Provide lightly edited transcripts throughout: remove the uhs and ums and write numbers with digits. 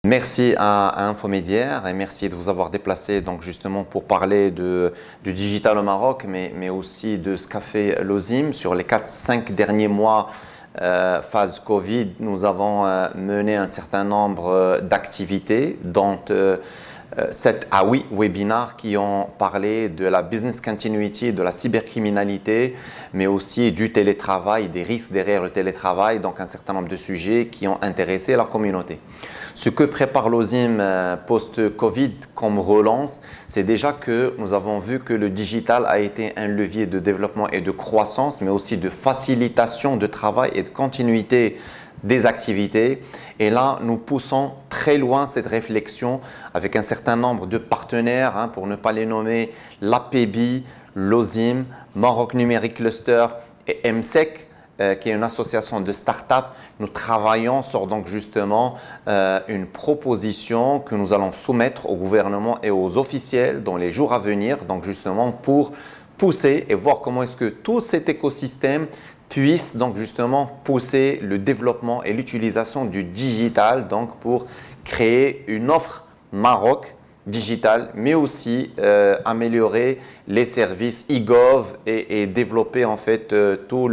Merci à Infomédiaire et merci de vous avoir déplacé donc justement pour parler du digital au Maroc, mais aussi de ce qu'a fait Lozim. Sur les 4-5 derniers mois, phase Covid, nous avons mené un certain nombre d'activités, dont 7 à 8 webinars qui ont parlé de la business continuity, de la cybercriminalité, mais aussi du télétravail, des risques derrière le télétravail, donc un certain nombre de sujets qui ont intéressé la communauté. Ce que prépare Lozim post-Covid comme relance, c'est déjà que nous avons vu que le digital a été un levier de développement et de croissance, mais aussi de facilitation de travail et de continuité des activités. Et là, nous poussons très loin cette réflexion avec un certain nombre de partenaires, pour ne pas les nommer, l'APB, Lozim, Maroc Numérique Cluster et MSEC, qui est une association de start-up. Nous travaillons sur donc justement une proposition que nous allons soumettre au gouvernement et aux officiels dans les jours à venir, donc justement pour pousser et voir comment est-ce que tout cet écosystème puisse donc justement pousser le développement et l'utilisation du digital, donc pour créer une offre Maroc digital, mais aussi améliorer les services e-gov et développer en fait tout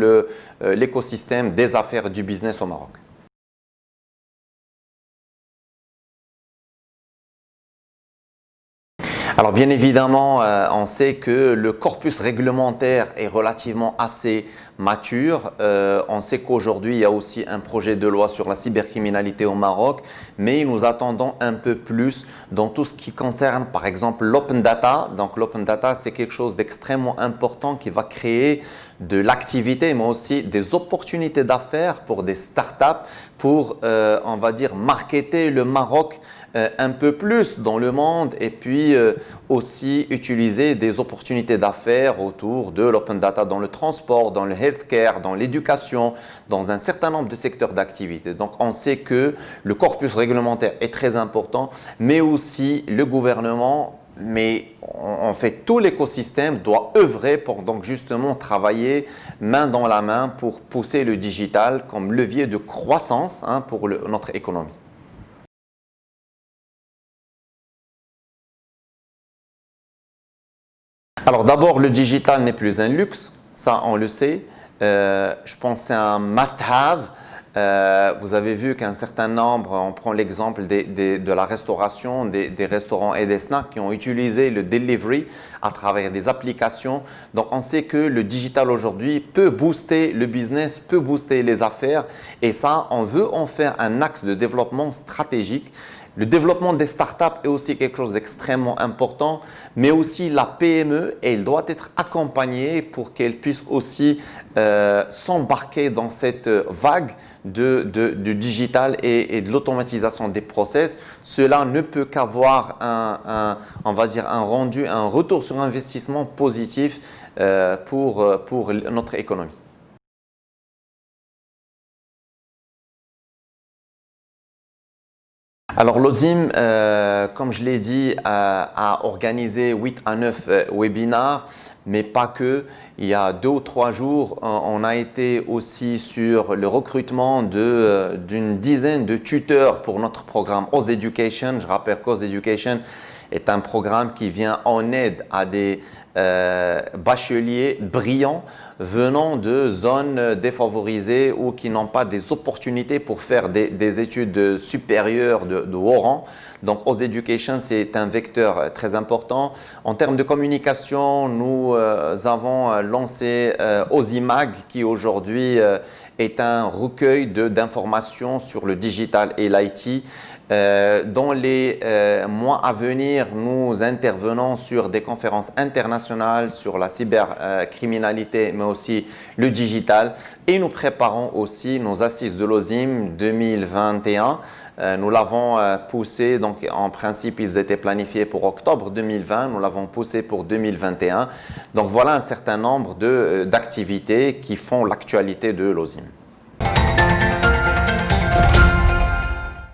l'écosystème des affaires du business au Maroc. Alors bien évidemment, on sait que le corpus réglementaire est relativement assez mature. On sait qu'aujourd'hui, il y a aussi un projet de loi sur la cybercriminalité au Maroc, mais nous attendons un peu plus dans tout ce qui concerne par exemple l'open data. Donc l'open data, c'est quelque chose d'extrêmement important qui va créer de l'activité, mais aussi des opportunités d'affaires pour des startups, pour, on va dire, marketer le Maroc un peu plus dans le monde et puis aussi utiliser des opportunités d'affaires autour de l'open data dans le transport, dans le healthcare, dans l'éducation, dans un certain nombre de secteurs d'activité. Donc, on sait que le corpus réglementaire est très important, mais aussi le gouvernement, mais en fait tout l'écosystème doit œuvrer pour donc justement travailler main dans la main pour pousser le digital comme levier de croissance pour notre économie. Alors d'abord, le digital n'est plus un luxe, ça on le sait. Je pense que c'est un must-have. Vous avez vu qu'un certain nombre, on prend l'exemple de la restauration, des restaurants et des snacks qui ont utilisé le delivery à travers des applications. Donc on sait que le digital aujourd'hui peut booster le business, peut booster les affaires et ça, on veut en faire un axe de développement stratégique. Le développement des startups est aussi quelque chose d'extrêmement important, mais aussi la PME, et elle doit être accompagnée pour qu'elle puisse aussi s'embarquer dans cette vague du digital et de l'automatisation des process. Cela ne peut qu'avoir on va dire un rendu, un retour sur investissement positif pour notre économie. Alors Lozim, comme je l'ai dit, a organisé 8 à 9 webinars, mais pas que. Il y a 2 ou 3 jours, on a été aussi sur le recrutement d'une dizaine de tuteurs pour notre programme Oz Education. Je rappelle qu'Oz Education est un programme qui vient en aide à des bacheliers brillants venant de zones défavorisées ou qui n'ont pas des opportunités pour faire des études supérieures de haut rang. Donc, Oz Education, c'est un vecteur très important. En termes de communication, nous avons lancé Ozimag qui aujourd'hui est un recueil d'informations sur le digital et l'IT. Dans les mois à venir, nous intervenons sur des conférences internationales sur la cybercriminalité, mais aussi le digital. Et nous préparons aussi nos assises de Lozim 2021. Nous l'avons poussé, donc en principe, ils étaient planifiés pour octobre 2020. Nous l'avons poussé pour 2021. Donc voilà un certain nombre d'activités qui font l'actualité de Lozim.